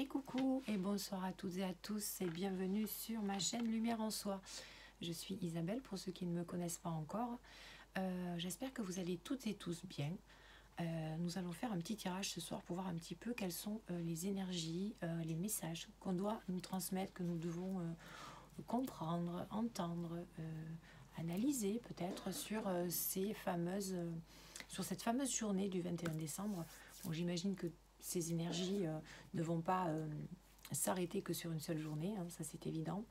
Et coucou et bonsoir à toutes et à tous et bienvenue sur ma chaîne Lumière en Soi. Je suis Isabelle pour ceux qui ne me connaissent pas encore. J'espère que vous allez toutes et tous bien. Nous allons faire un petit tirage ce soir pour voir un petit peu quelles sont les énergies, les messages qu'on doit nous transmettre, que nous devons comprendre, entendre, analyser peut-être sur, sur cette fameuse journée du 21 décembre. Bon, j'imagine que ces énergies ne vont pas s'arrêter que sur une seule journée, hein, ça c'est évident.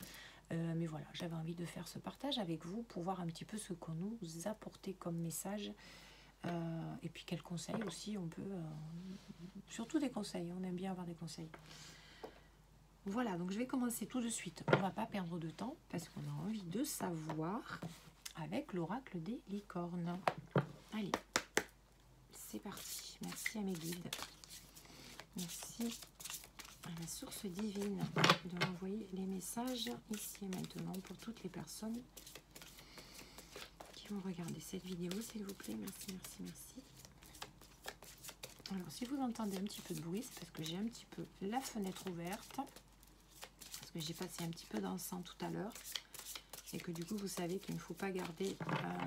Mais voilà, j'avais envie de faire ce partage avec vous pour voir un petit peu ce qu'on nous a apporté comme message. Et puis quels conseils aussi on peut... surtout des conseils, on aime bien avoir des conseils. Voilà, donc je vais commencer tout de suite. On ne va pas perdre de temps parce qu'on a envie de savoir avec l'oracle des licornes. Allez, c'est parti. Merci à mes guides. Merci à la source divine de m'envoyer les messages ici et maintenant pour toutes les personnes qui vont regarder cette vidéo, s'il vous plaît. Merci, merci, merci. Alors, si vous entendez un petit peu de bruit, c'est parce que j'ai un petit peu la fenêtre ouverte, parce que j'ai passé un petit peu d'encens tout à l'heure, et que du coup, vous savez qu'il ne faut pas garder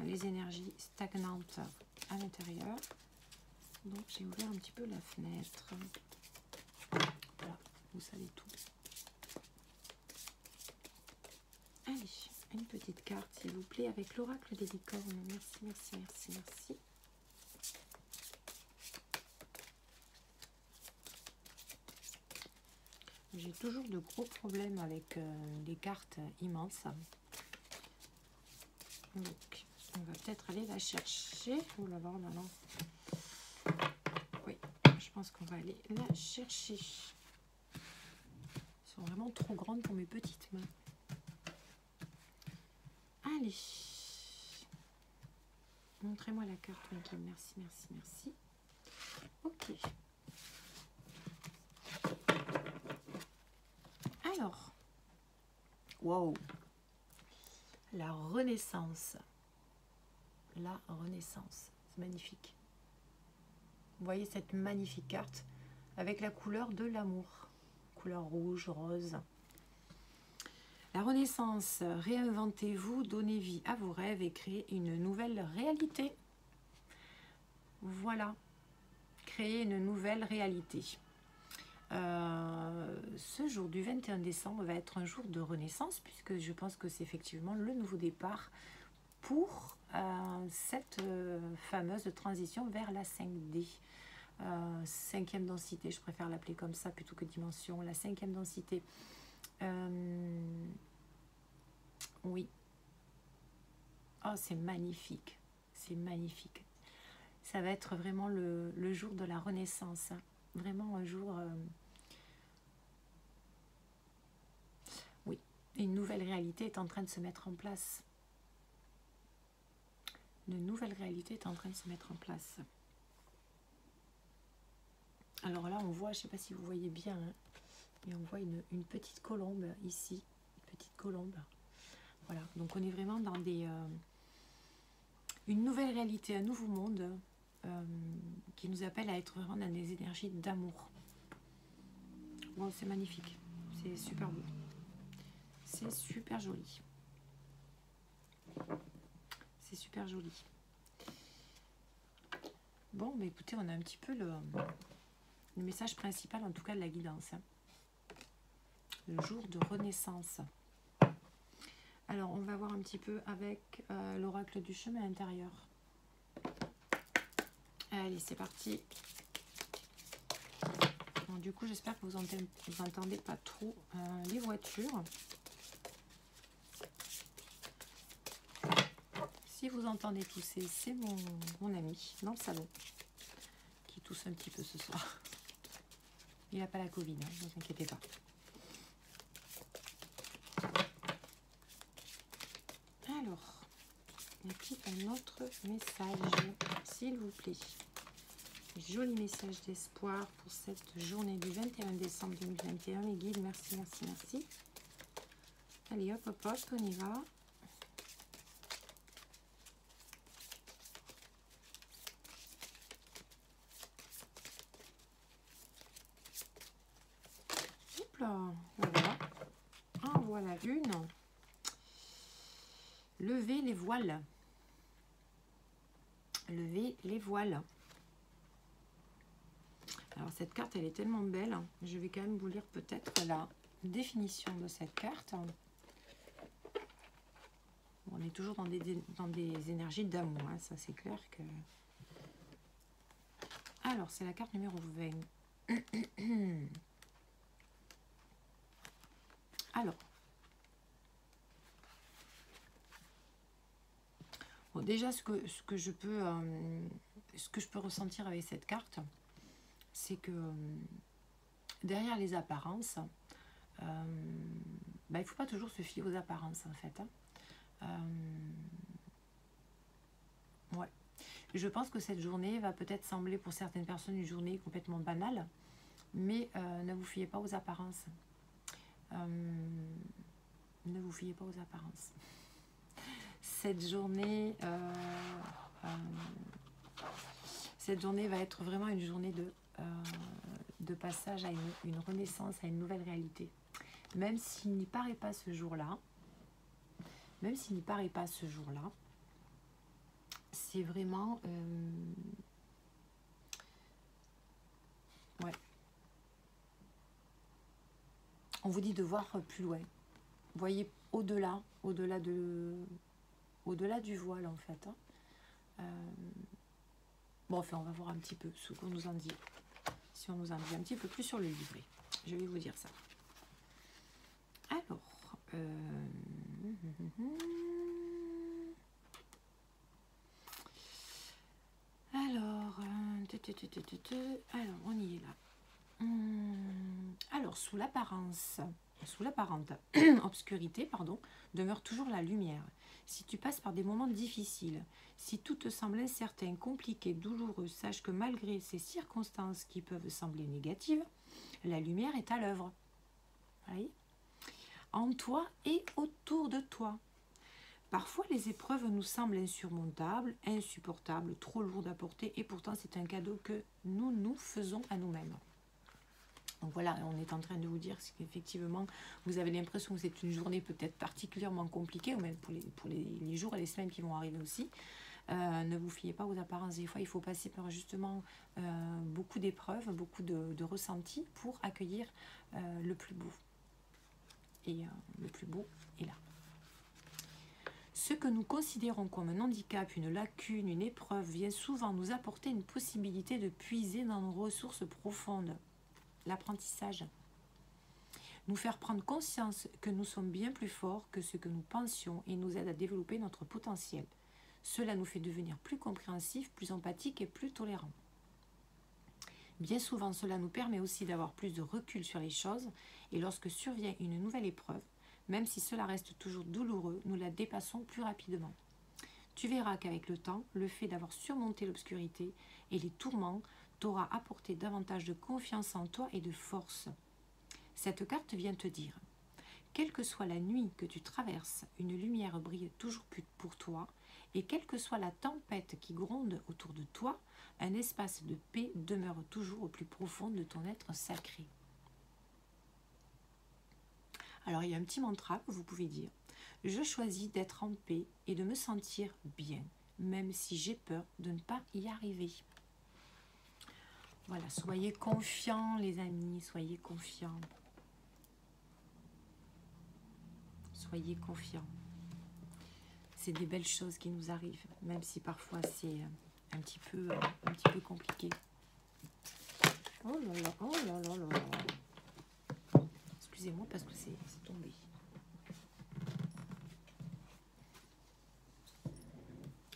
les énergies stagnantes à l'intérieur. Donc, j'ai ouvert un petit peu la fenêtre. Voilà, vous savez tout. Allez, une petite carte, s'il vous plaît, avec l'oracle des licornes. Merci, merci, merci, merci. J'ai toujours de gros problèmes avec des cartes immenses. Donc, on va peut-être aller la chercher. Oh là là, là là. Oui, je pense qu'on va aller la chercher. Elles sont vraiment trop grandes pour mes petites mains. Allez. Montrez-moi la carte, Mickey. Merci, merci, merci. Ok. Alors. Wow. La Renaissance. La Renaissance. C'est magnifique. Vous voyez cette magnifique carte avec la couleur de l'amour. Couleur rouge, rose. La Renaissance, réinventez-vous, donnez vie à vos rêves et créez une nouvelle réalité. Voilà, créer une nouvelle réalité. Ce jour du 21 décembre va être un jour de renaissance puisque je pense que c'est effectivement le nouveau départ pour cette fameuse transition vers la 5D. Cinquième densité, je préfère l'appeler comme ça plutôt que dimension, la cinquième densité. Oui. Oh, c'est magnifique. C'est magnifique. Ça va être vraiment le jour de la renaissance. Hein. Vraiment un jour... Oui, une nouvelle réalité est en train de se mettre en place. Une nouvelle réalité est en train de se mettre en place. Alors là, on voit, je ne sais pas si vous voyez bien, hein, mais on voit une petite colombe ici. Une petite colombe. Voilà, donc on est vraiment dans une nouvelle réalité, un nouveau monde qui nous appelle à être vraiment dans des énergies d'amour. Bon, c'est magnifique, c'est super beau, c'est super joli. C'est super joli. Bon, mais écoutez, on a un petit peu le message principal, en tout cas de la guidance. Hein. Le jour de renaissance. Alors, on va voir un petit peu avec l'oracle du chemin intérieur. Allez, c'est parti. Bon, du coup, j'espère que vous n'entendez pas trop les voitures. Si vous entendez tousser, c'est mon ami dans le salon qui tousse un petit peu ce soir. Il n'a pas la Covid, hein, ne vous inquiétez pas. Alors, y a-t-il un autre message, s'il vous plaît? Joli message d'espoir pour cette journée du 21 décembre 2021. Les guides, merci, merci, merci. Allez, hop, hop, hop, on y va. Oula, voilà. Ah, voilà une. Levez les voiles. Levez les voiles. Alors cette carte, elle est tellement belle. Je vais quand même vous lire peut-être la définition de cette carte. On est toujours dans des énergies d'amour, hein. Ça c'est clair que... Alors, c'est la carte numéro 20. Alors, bon, déjà, ce que je peux ressentir avec cette carte, c'est que derrière les apparences, il ne faut pas toujours se fier aux apparences, en fait. Ouais. Je pense que cette journée va peut-être sembler pour certaines personnes une journée complètement banale, mais ne vous fiez pas aux apparences. Ne vous fiez pas aux apparences. Cette journée va être vraiment une journée de passage à une renaissance, à une nouvelle réalité. Même s'il n'y paraît pas ce jour-là, c'est vraiment... ouais. On vous dit de voir plus loin. Voyez au-delà du voile, en fait. Bon, enfin, on va voir un petit peu ce qu'on nous en dit. Si on nous en dit un petit peu plus sur le livret. Je vais vous dire ça. Alors... alors, on y est là. Alors, sous l'apparente obscurité, demeure toujours la lumière. Si tu passes par des moments difficiles, si tout te semble incertain, compliqué, douloureux, sache que malgré ces circonstances qui peuvent sembler négatives, la lumière est à l'œuvre. Voyez ? En toi et autour de toi. Parfois, les épreuves nous semblent insurmontables, insupportables, trop lourdes à porter, et pourtant, c'est un cadeau que nous nous faisons à nous-mêmes. Donc voilà, on est en train de vous dire qu'effectivement, vous avez l'impression que c'est une journée peut-être particulièrement compliquée, ou même pour les jours et les semaines qui vont arriver aussi. Ne vous fiez pas aux apparences. Des fois, il faut passer par justement beaucoup d'épreuves, beaucoup de ressentis pour accueillir le plus beau. Et le plus beau est là. Ce que nous considérons comme un handicap, une lacune, une épreuve, vient souvent nous apporter une possibilité de puiser dans nos ressources profondes. L'apprentissage. Nous faire prendre conscience que nous sommes bien plus forts que ce que nous pensions et nous aide à développer notre potentiel. Cela nous fait devenir plus compréhensifs, plus empathiques et plus tolérants. Bien souvent, cela nous permet aussi d'avoir plus de recul sur les choses et lorsque survient une nouvelle épreuve, même si cela reste toujours douloureux, nous la dépassons plus rapidement. Tu verras qu'avec le temps, le fait d'avoir surmonté l'obscurité et les tourments t'aura apporté davantage de confiance en toi et de force. Cette carte vient te dire, quelle que soit la nuit que tu traverses, une lumière brille toujours plus pour toi, et quelle que soit la tempête qui gronde autour de toi, un espace de paix demeure toujours au plus profond de ton être sacré. Alors il y a un petit mantra que vous pouvez dire. Je choisis d'être en paix et de me sentir bien, même si j'ai peur de ne pas y arriver. Voilà, soyez confiants les amis, soyez confiants. Soyez confiants. C'est des belles choses qui nous arrivent, même si parfois c'est un petit peu compliqué. Oh là là, oh là là là là. Excusez-moi parce que c'est tombé.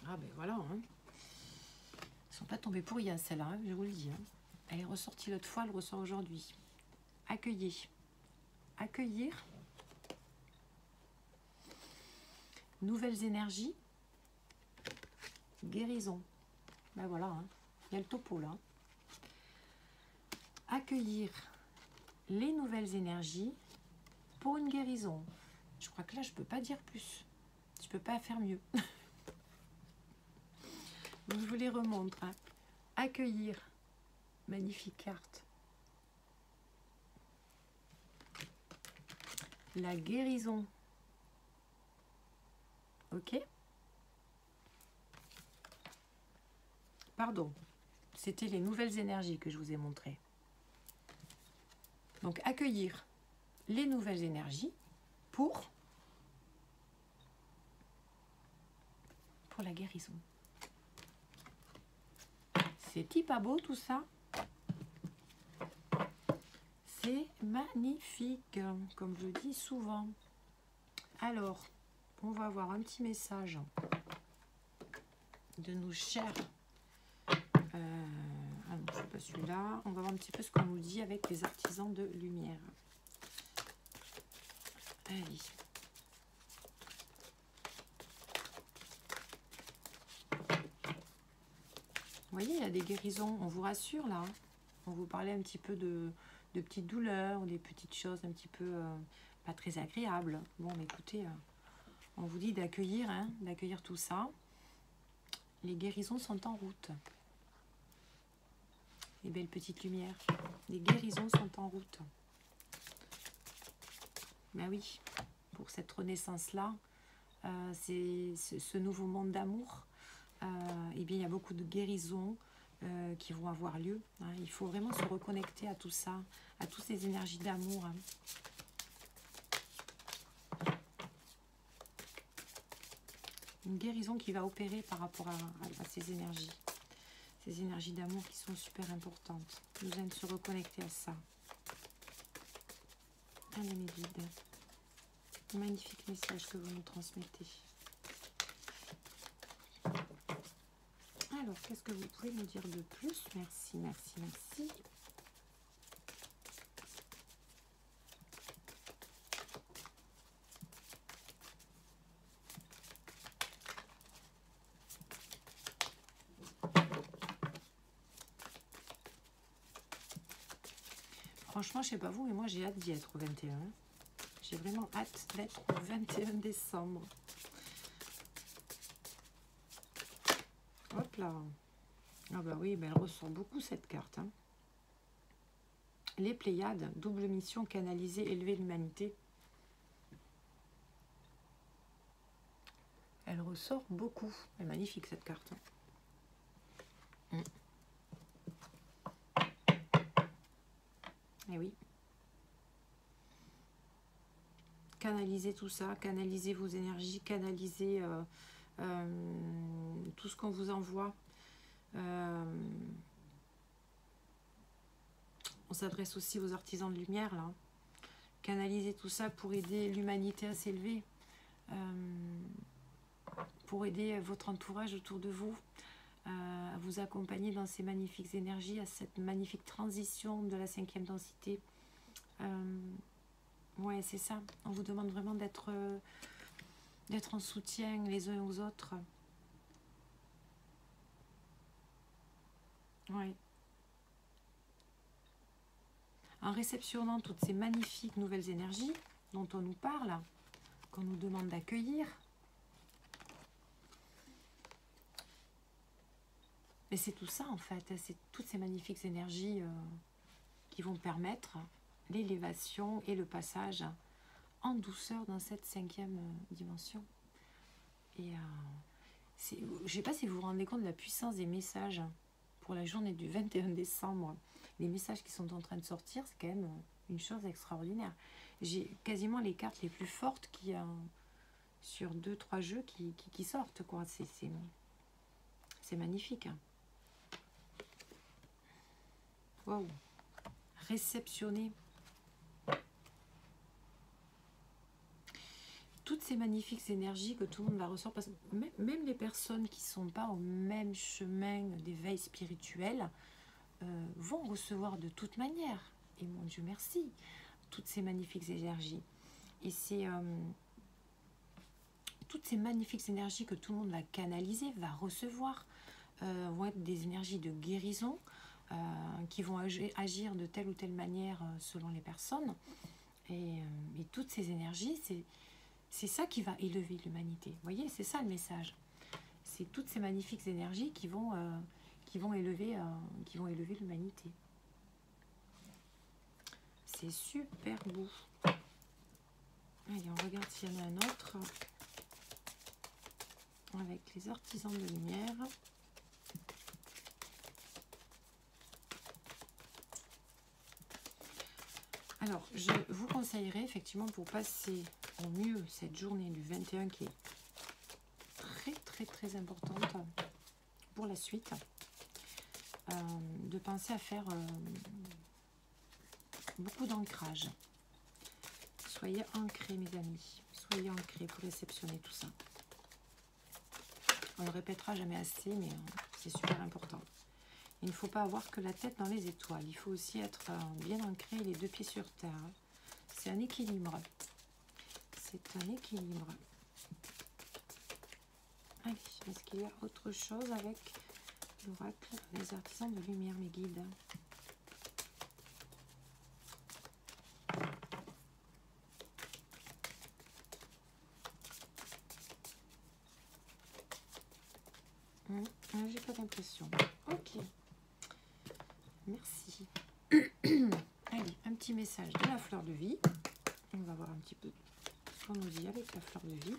Ah ben voilà, hein. Ils ne sont pas tombés pour rien celle-là, hein, je vous le dis. Hein. Elle est ressortie l'autre fois, elle ressort aujourd'hui. Accueillir. Accueillir. Nouvelles énergies. Guérison. Ben voilà, hein. Il y a le topo là. Accueillir les nouvelles énergies pour une guérison. Je crois que là, je ne peux pas dire plus. Je ne peux pas faire mieux. Donc, je vous les remontre. Hein. Accueillir. Magnifique carte. la guérison. Ok? Pardon, c'était les nouvelles énergies que je vous ai montrées. Donc, accueillir les nouvelles énergies pour la guérison. C'est pas beau tout ça? C'est magnifique, comme je dis souvent. Alors, on va avoir un petit message de nos chers. Ah non, c'est pas celui-là. On va voir un petit peu ce qu'on nous dit avec les artisans de lumière. Allez. Vous voyez, il y a des guérisons, on vous rassure là. On vous parlait un petit peu de petites douleurs, des petites choses un petit peu pas très agréables. Bon, mais écoutez, on vous dit d'accueillir, hein, d'accueillir tout ça. Les guérisons sont en route. Les belles petites lumières. Les guérisons sont en route. Ben oui, pour cette renaissance-là, c'est ce nouveau monde d'amour. Eh bien, il y a beaucoup de guérisons qui vont avoir lieu. Hein. Il faut vraiment se reconnecter à tout ça, à toutes ces énergies d'amour. Hein. Une guérison qui va opérer par rapport à ces énergies. Ces énergies d'amour qui sont super importantes. Nous allons se reconnecter à ça. Allez, mes guides. Magnifique message que vous nous transmettez. Alors, qu'est-ce que vous pouvez nous dire de plus? Merci, merci, merci. Franchement, je sais pas vous, mais moi j'ai hâte d'y être au 21. J'ai vraiment hâte d'être au 21 décembre. Hop là. Ah bah oui, ben elle ressort beaucoup cette carte. Hein. Les Pléiades, double mission, canaliser, élever l'humanité. Elle ressort beaucoup. Elle est magnifique cette carte. Hein. Et oui. Canalisez tout ça, canalisez vos énergies, canalisez tout ce qu'on vous envoie. On s'adresse aussi aux artisans de lumière, là. Canalisez tout ça pour aider l'humanité à s'élever. Pour aider votre entourage autour de vous. À vous accompagner dans ces magnifiques énergies, à cette magnifique transition de la 5e densité. Ouais, c'est ça. On vous demande vraiment d'être en soutien les uns aux autres. Ouais. En réceptionnant toutes ces magnifiques nouvelles énergies dont on nous parle, qu'on nous demande d'accueillir. Et c'est tout ça en fait, c'est toutes ces magnifiques énergies qui vont permettre l'élévation et le passage en douceur dans cette 5e dimension. Et je ne sais pas si vous vous rendez compte de la puissance des messages pour la journée du 21 décembre. Les messages qui sont en train de sortir, c'est quand même une chose extraordinaire. J'ai quasiment les cartes les plus fortes qui sur 2-3 jeux qui sortent, quoi. C'est magnifique. Hein. Wow. Réceptionner toutes ces magnifiques énergies que tout le monde va recevoir, parce que même les personnes qui ne sont pas au même chemin d'éveil spirituel vont recevoir de toute manière, et mon Dieu merci, toutes ces magnifiques énergies. Et c'est toutes ces magnifiques énergies que tout le monde va canaliser, va recevoir, vont être des énergies de guérison, qui vont agir de telle ou telle manière selon les personnes. Et toutes ces énergies, c'est ça qui va élever l'humanité. Vous voyez, c'est ça le message. C'est toutes ces magnifiques énergies qui vont élever l'humanité. C'est super beau. Allez, on regarde s'il y en a un autre. Avec les artisans de lumière. Alors, je vous conseillerais effectivement pour passer au mieux cette journée du 21 qui est très importante pour la suite, de penser à faire beaucoup d'ancrage. Soyez ancrés, mes amis. Soyez ancrés pour réceptionner tout ça. On ne le répétera jamais assez, mais c'est super important. Il ne faut pas avoir que la tête dans les étoiles. Il faut aussi être bien ancré, les deux pieds sur terre. C'est un équilibre. C'est un équilibre. Allez, est-ce qu'il y a autre chose avec l'oracle, les artisans de lumière, mes guides? J'ai pas d'impression. Ok. Merci. Allez, un petit message de la fleur de vie. On va voir un petit peu ce qu'on nous dit avec la fleur de vie.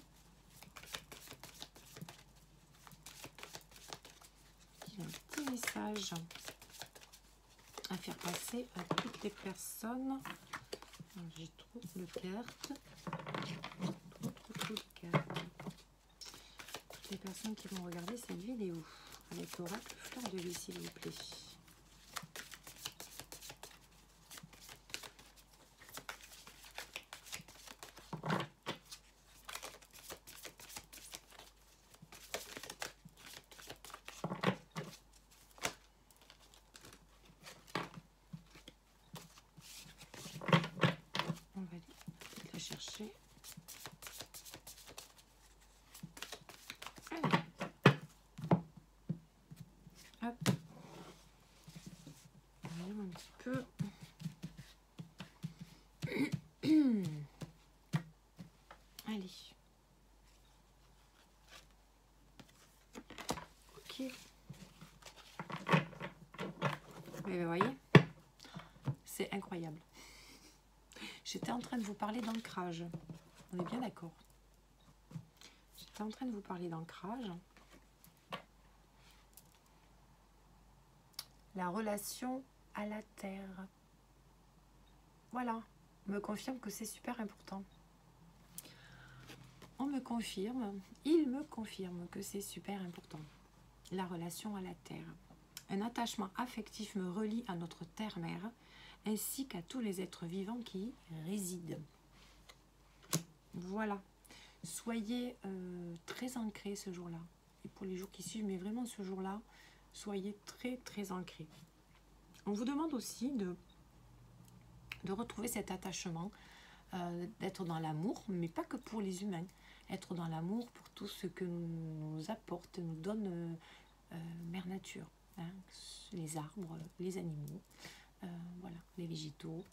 Il y a un petit message à faire passer à toutes les personnes. J'ai trop de cartes. Trop de cartes. Toutes les personnes qui vont regarder cette vidéo avec l'oracle fleur de vie, s'il vous plaît. On va la chercher. Allez. Hop. On ouvre un petit peu. Allez. Ok. Mais vous voyez, c'est incroyable. J'étais en train de vous parler d'ancrage. On est bien d'accord. J'étais en train de vous parler d'ancrage. La relation à la terre. Voilà. On me confirme que c'est super important. On me confirme, il me confirme que c'est super important. La relation à la terre. Un attachement affectif me relie à notre terre-mère, ainsi qu'à tous les êtres vivants qui y résident. Voilà. Soyez très ancrés ce jour-là. Et pour les jours qui suivent, mais vraiment ce jour-là, soyez très ancrés. On vous demande aussi de retrouver cet attachement, d'être dans l'amour, mais pas que pour les humains. Être dans l'amour pour tout ce que nous apporte, nous donne Mère Nature. Hein, les arbres, les animaux, voilà, les végétaux.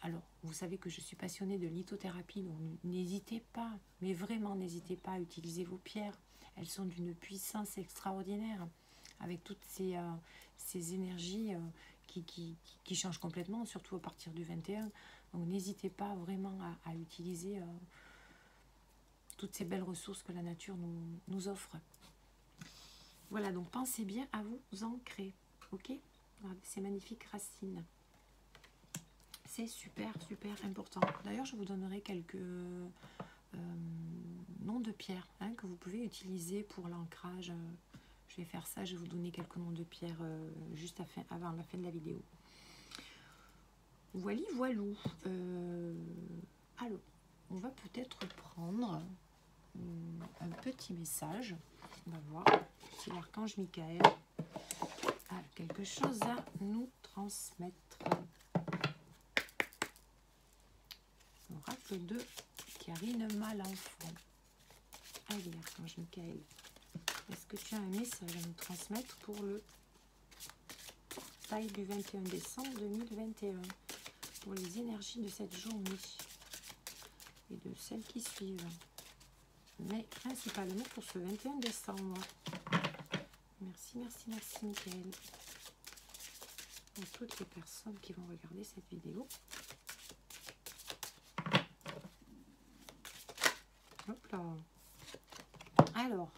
Alors, vous savez que je suis passionnée de lithothérapie, donc n'hésitez pas, mais vraiment n'hésitez pas à utiliser vos pierres. Elles sont d'une puissance extraordinaire, avec toutes ces énergies qui changent complètement, surtout à partir du 21. Donc n'hésitez pas vraiment à utiliser toutes ces belles ressources que la nature nous offre. Voilà, donc pensez bien à vous ancrer, ok? Ces magnifiques racines. C'est super important. D'ailleurs, je vous donnerai quelques noms de pierres que vous pouvez utiliser pour l'ancrage. Je vais faire ça, je vais vous donner quelques noms de pierres juste avant la fin de la vidéo. Voilou. Alors, on va peut-être prendre un petit message. On va voir si l'archange Michael a quelque chose à nous transmettre. Oracle de Karine Malenfant. Allez, archange Michael, est-ce que tu as un message à nous transmettre pour le taille du 21 décembre 2021, pour les énergies de cette journée et de celles qui suivent, mais principalement pour ce 21 décembre. Merci Michael. Pour toutes les personnes qui vont regarder cette vidéo. Hop là. Alors,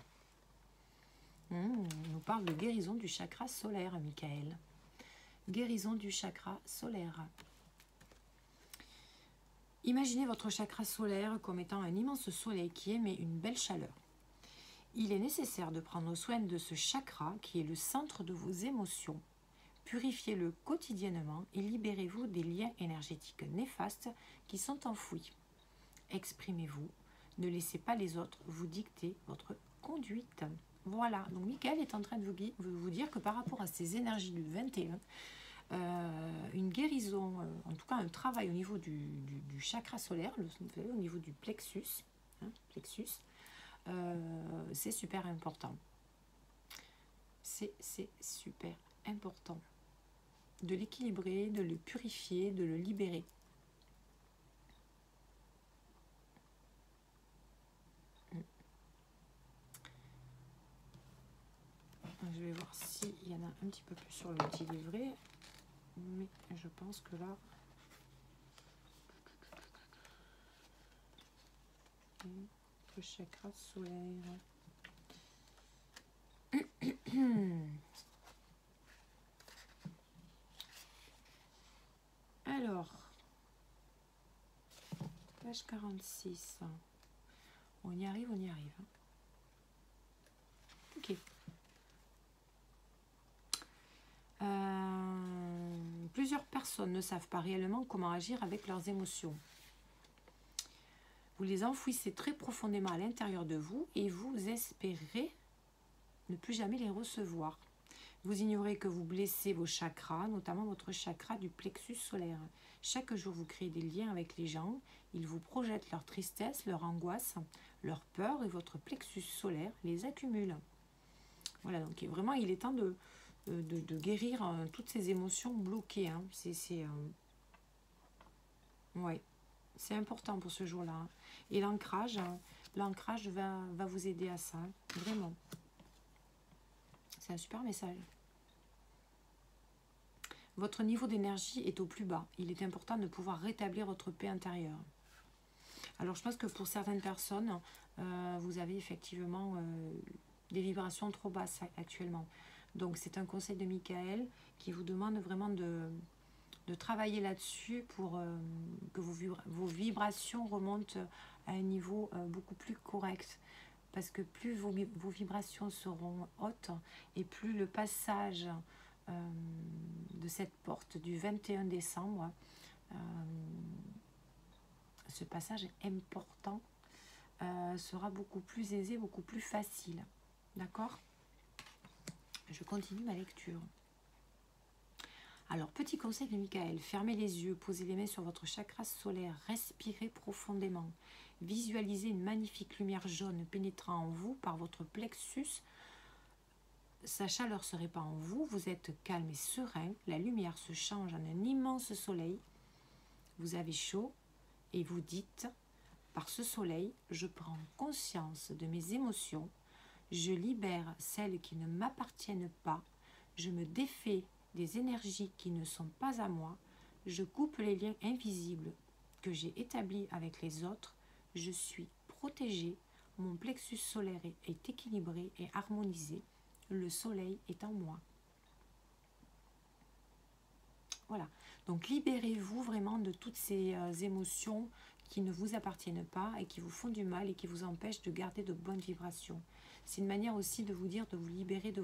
on nous parle de guérison du chakra solaire, Michael. Guérison du chakra solaire. Imaginez votre chakra solaire comme étant un immense soleil qui émet une belle chaleur. Il est nécessaire de prendre soin de ce chakra qui est le centre de vos émotions. Purifiez-le quotidiennement et libérez-vous des liens énergétiques néfastes qui sont enfouis. Exprimez-vous. Ne laissez pas les autres vous dicter votre conduite. Voilà, donc Michael est en train de vous dire que par rapport à ces énergies du 21, une guérison, en tout cas un travail au niveau du chakra solaire, au niveau du plexus, c'est super important. C'est super important de l'équilibrer, de le purifier, de le libérer. Je vais voir s'il y en a un petit peu plus sur le petit livret, mais je pense que là... Le chakra solaire. Alors, page 46. On y arrive, on y arrive. Ok. Plusieurs personnes ne savent pas réellement comment agir avec leurs émotions. Vous les enfouissez très profondément à l'intérieur de vous et vous espérez ne plus jamais les recevoir. Vous ignorez que vous blessez vos chakras, notamment votre chakra du plexus solaire. Chaque jour, vous créez des liens avec les gens. Ils vous projettent leur tristesse, leur angoisse, leur peur et votre plexus solaire les accumule. Voilà, donc vraiment, il est temps de guérir toutes ces émotions bloquées. Hein. Ouais, c'est important pour ce jour-là. Hein. Et l'ancrage va vous aider à ça, hein. Vraiment. C'est un super message. Votre niveau d'énergie est au plus bas. Il est important de pouvoir rétablir votre paix intérieure. Alors, je pense que pour certaines personnes, vous avez effectivement des vibrations trop basses actuellement. Donc, c'est un conseil de Michael qui vous demande vraiment de travailler là-dessus pour que vos vibrations remontent à un niveau beaucoup plus correct. Parce que plus vos vibrations seront hautes et plus le passage de cette porte du 21 décembre, ce passage important sera beaucoup plus aisé, beaucoup plus facile. D'accord ? Je continue ma lecture. Alors, petit conseil de Michael, fermez les yeux, posez les mains sur votre chakra solaire, respirez profondément. Visualisez une magnifique lumière jaune pénétrant en vous par votre plexus. Sa chaleur se répand en vous, vous êtes calme et serein, la lumière se change en un immense soleil. Vous avez chaud et vous dites, par ce soleil, je prends conscience de mes émotions, je libère celles qui ne m'appartiennent pas, je me défais des énergies qui ne sont pas à moi, je coupe les liens invisibles que j'ai établis avec les autres, je suis protégée, mon plexus solaire est équilibré et harmonisé, le soleil est en moi. Voilà, donc libérez-vous vraiment de toutes ces émotions qui ne vous appartiennent pas et qui vous font du mal et qui vous empêchent de garder de bonnes vibrations. C'est une manière aussi de vous dire de vous libérer de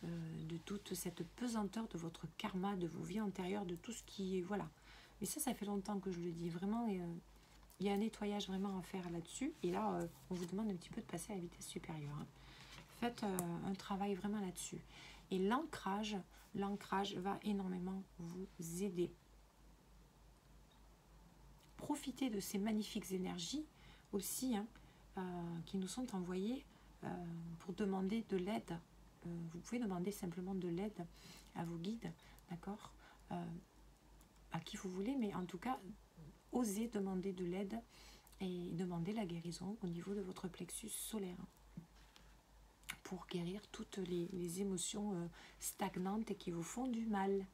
de toute cette pesanteur de votre karma, de vos vies antérieures, de tout ce qui est... Voilà. Mais ça fait longtemps que je le dis. Vraiment, il y a un nettoyage vraiment à faire là-dessus. Et là, on vous demande un petit peu de passer à la vitesse supérieure. Hein. Faites un travail vraiment là-dessus. Et l'ancrage va énormément vous aider. Profitez de ces magnifiques énergies aussi hein, qui nous sont envoyées pour demander de l'aide. Vous pouvez demander simplement de l'aide à vos guides, d'accord, à qui vous voulez, mais en tout cas, osez demander de l'aide et demander la guérison au niveau de votre plexus solaire pour guérir toutes les émotions stagnantes et qui vous font du mal.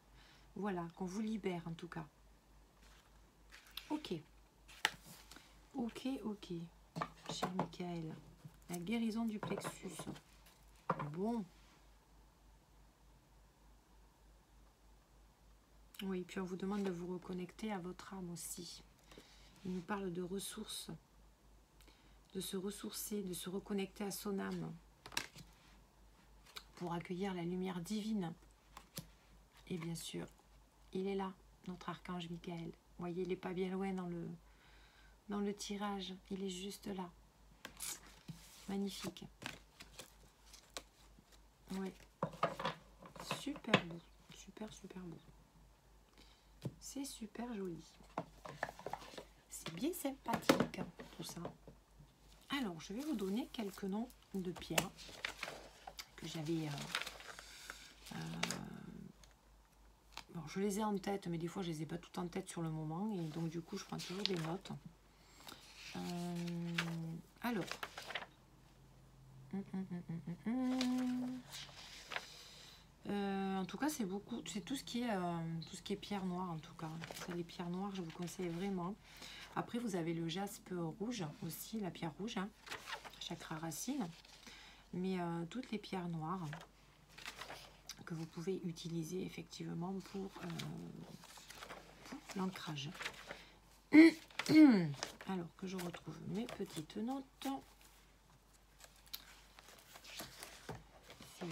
Voilà, qu'on vous libère en tout cas. Ok. Ok. cher Michael. La guérison du plexus. Bon. Oui, puis on vous demande de vous reconnecter à votre âme aussi. Il nous parle de ressources, de se ressourcer, de se reconnecter à son âme pour accueillir la lumière divine. Et bien sûr, il est là, notre archange Michael. Vous voyez, il n'est pas bien loin dans le tirage, il est juste là. Magnifique. Oui. Super beau, super beau. C'est super joli. C'est bien sympathique, tout ça. Alors, je vais vous donner quelques noms de pierres que j'avais... bon, je les ai en tête, mais des fois, je les ai pas toutes en tête sur le moment. Et donc, du coup, je prends toujours des notes. Alors... en tout cas, c'est beaucoup, c'est tout ce qui est pierre noire en tout cas. Ça, les pierres noires, je vous conseille vraiment. Après, vous avez le jaspe rouge aussi, la pierre rouge, hein, chakra racine. Mais toutes les pierres noires que vous pouvez utiliser effectivement pour l'ancrage. Alors que je retrouve mes petites notes. C'est...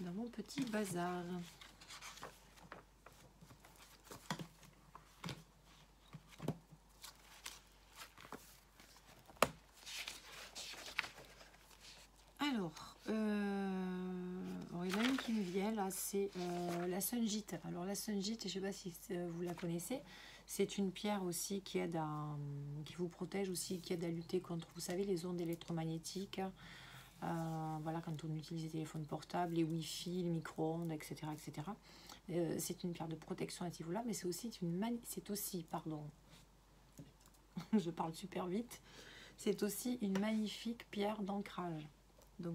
dans mon petit bazar. Alors, il y en a une qui me vient là, c'est la sunjite. Alors la sunjite, je ne sais pas si vous la connaissez, c'est une pierre aussi qui aide qui vous protège aussi, qui aide à lutter contre, vous savez, les ondes électromagnétiques. Voilà, quand on utilise les téléphones portables, les Wi-Fi, les micro-ondes, etc., etc. C'est une pierre de protection à ce niveau-là, mais c'est aussi pardon, je parle super vite, c'est aussi une magnifique pierre d'ancrage. Donc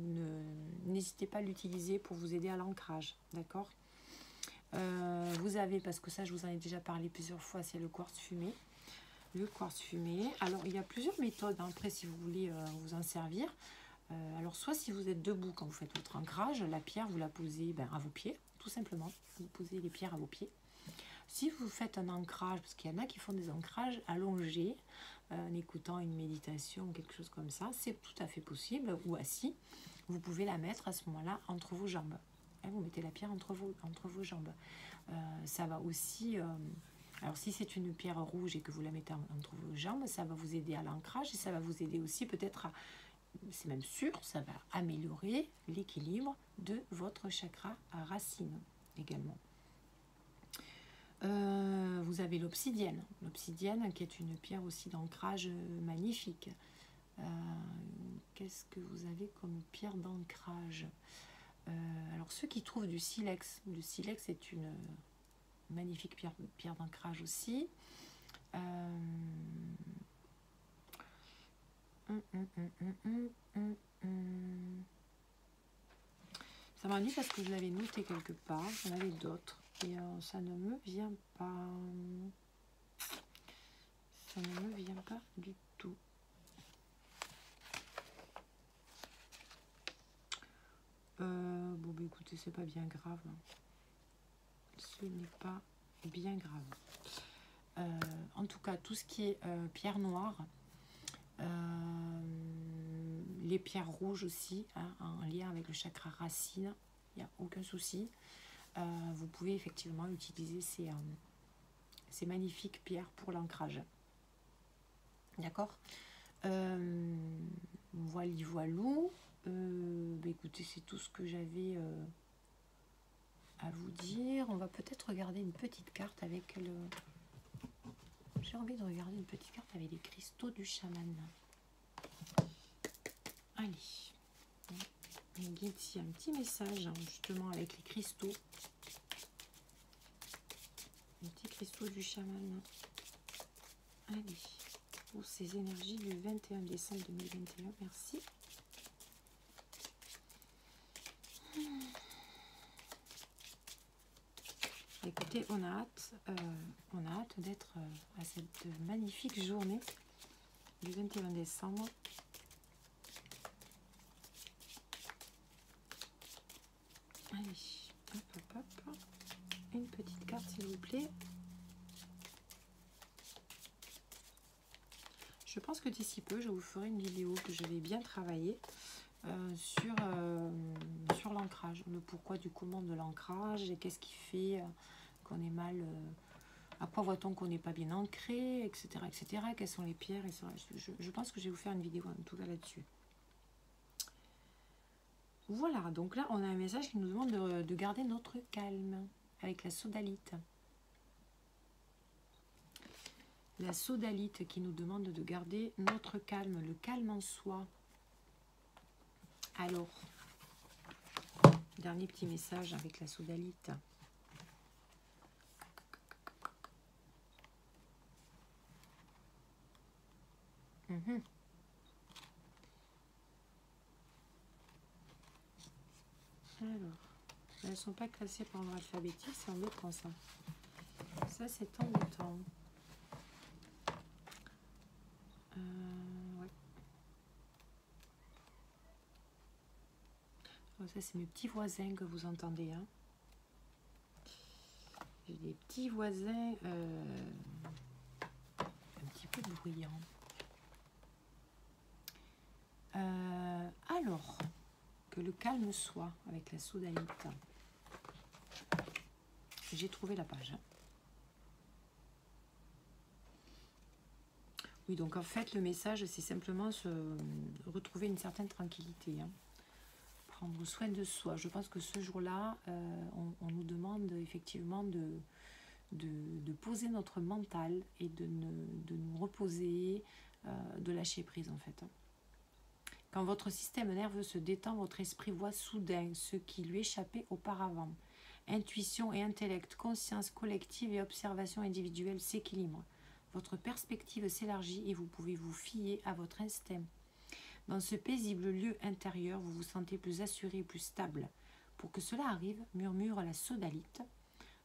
n'hésitez pas à l'utiliser pour vous aider à l'ancrage, d'accord. Vous avez, parce que ça je vous en ai déjà parlé plusieurs fois, c'est le quartz fumé. Le quartz fumé, alors il y a plusieurs méthodes, hein, après si vous voulez vous en servir. Alors soit si vous êtes debout quand vous faites votre ancrage, la pierre vous la posez à vos pieds, tout simplement. Vous posez les pierres à vos pieds. Si vous faites un ancrage, parce qu'il y en a qui font des ancrages allongés, en écoutant une méditation ou quelque chose comme ça, c'est tout à fait possible, ou assis, vous pouvez la mettre à ce moment-là entre vos jambes. Vous mettez la pierre entre vos jambes. Ça va aussi... alors si c'est une pierre rouge et que vous la mettez entre vos jambes, ça va vous aider à l'ancrage et ça va vous aider aussi peut-être à... c'est même sûr, ça va améliorer l'équilibre de votre chakra à racine également. Vous avez l'obsidienne. L'obsidienne qui est une pierre aussi d'ancrage magnifique. Qu'est-ce que vous avez comme pierre d'ancrage? Alors ceux qui trouvent du silex. Le silex est une magnifique pierre d'ancrage aussi. Ça m'ennuie parce que je l'avais noté quelque part. J'en avais d'autres. Et ça ne me vient pas. Ça ne me vient pas du tout. Bon, bah écoutez, c'est pas bien grave. Ce n'est pas bien grave. En tout cas, tout ce qui est pierre noire, les pierres rouges aussi, hein, en lien avec le chakra racine, il n'y a aucun souci. Vous pouvez effectivement utiliser ces magnifiques pierres pour l'ancrage. D'accord. Voilou. Écoutez, c'est tout ce que j'avais à vous dire. On va peut-être regarder une petite carte avec le... J'ai envie de regarder une petite carte avec les cristaux du chaman. Allez. Il y a ici un petit message, hein, justement, avec les cristaux. Les petits cristaux du chaman. Allez. Pour ces énergies du 21 décembre 2021. Merci. Les écoutez, on a hâte d'être à cette magnifique journée du 21 décembre. Allez, hop, hop, hop. Une petite carte, s'il vous plaît. Je pense que d'ici peu, je vous ferai une vidéo que je vais bien travailler sur l'ancrage. Le pourquoi du comment de l'ancrage et qu'est-ce qui fait qu'on est mal... à quoi voit-on qu'on n'est pas bien ancré, etc., etc. Quelles sont les pierres, etc. Je pense que je vais vous faire une vidéo en tout cas là-dessus. Voilà, donc là, on a un message qui nous demande de garder notre calme avec la sodalite. La sodalite qui nous demande de garder notre calme, le calme en soi. Alors, dernier petit message avec la sodalite. Alors, elles ne sont pas classées par ordre alphabétique, c'est embêtant ça. Ça, c'est embêtant. Ouais. Alors, ça, c'est mes petits voisins que vous entendez. Hein. J'ai des petits voisins un petit peu bruyants. Alors, que le calme soit avec la sodalite. J'ai trouvé la page. Oui, donc en fait, le message, c'est simplement retrouver une certaine tranquillité. Hein. Prendre soin de soi. Je pense que ce jour-là, on nous demande effectivement de poser notre mental et de nous reposer, de lâcher prise en fait. Quand votre système nerveux se détend, votre esprit voit soudain ce qui lui échappait auparavant. Intuition et intellect, conscience collective et observation individuelle s'équilibrent. Votre perspective s'élargit et vous pouvez vous fier à votre instinct. Dans ce paisible lieu intérieur, vous vous sentez plus assuré et plus stable. Pour que cela arrive, murmure la sodalite,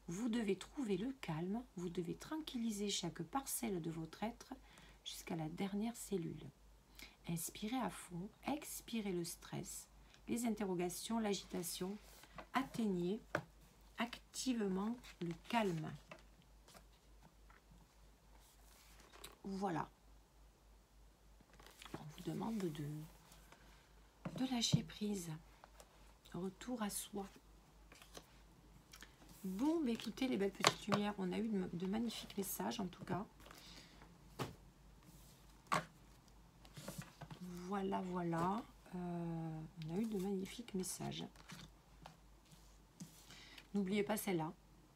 vous devez trouver le calme, vous devez tranquilliser chaque parcelle de votre être jusqu'à la dernière cellule. Inspirez à fond, expirez le stress, les interrogations, l'agitation. Atteignez activement le calme. Voilà. On vous demande de lâcher prise. Retour à soi. Bon, mais écoutez les belles petites lumières, on a eu de magnifiques messages en tout cas. Voilà, voilà. On a eu de magnifiques messages. N'oubliez pas celle-là.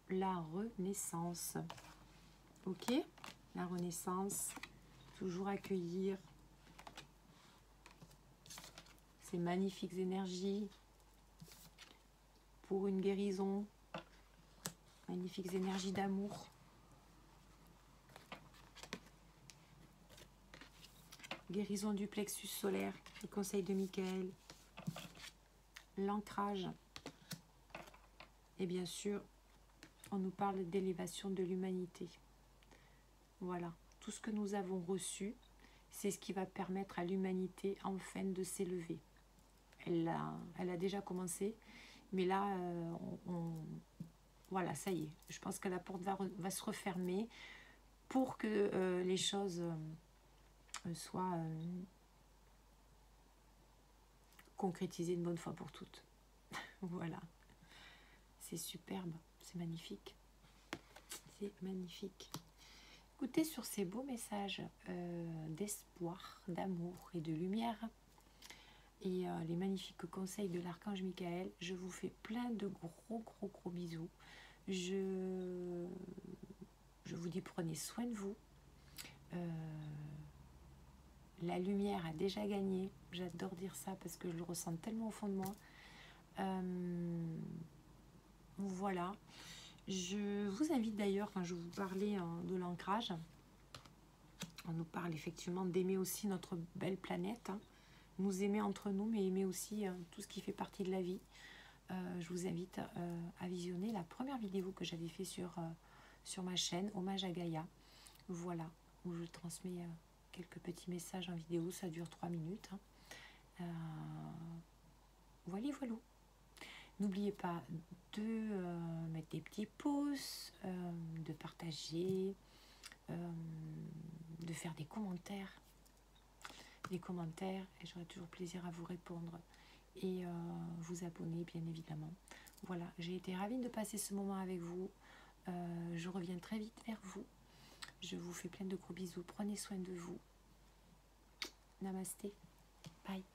La renaissance. Ok? La renaissance. Toujours accueillir ces magnifiques énergies pour une guérison. Magnifiques énergies d'amour. Guérison du plexus solaire, les conseils de Michael, l'ancrage. Et bien sûr, on nous parle d'élévation de l'humanité. Voilà, tout ce que nous avons reçu, c'est ce qui va permettre à l'humanité enfin de s'élever. Elle a déjà commencé, mais là, voilà, ça y est. Je pense que la porte va se refermer pour que les choses... soit concrétisé une bonne fois pour toutes. Voilà. C'est superbe, c'est magnifique. C'est magnifique. Écoutez, sur ces beaux messages d'espoir, d'amour et de lumière, et les magnifiques conseils de l'archange Michael, je vous fais plein de gros bisous. Je vous dis, prenez soin de vous. La lumière a déjà gagné. J'adore dire ça parce que je le ressens tellement au fond de moi. Voilà. Je vous invite d'ailleurs, quand je vous parlais de l'ancrage, on nous parle effectivement d'aimer aussi notre belle planète. Nous aimer entre nous, mais aimer aussi tout ce qui fait partie de la vie. je vous invite à visionner la première vidéo que j'avais fait sur ma chaîne, Hommage à Gaïa. Voilà, où je transmets quelques petits messages en vidéo, ça dure 3 minutes. Hein. Voilà, voilà. N'oubliez pas de mettre des petits pouces, de partager, de faire des commentaires. Et j'aurai toujours plaisir à vous répondre. Et vous abonner, bien évidemment. Voilà, j'ai été ravie de passer ce moment avec vous. Je reviens très vite vers vous. Je vous fais plein de gros bisous. Prenez soin de vous. Namasté. Bye.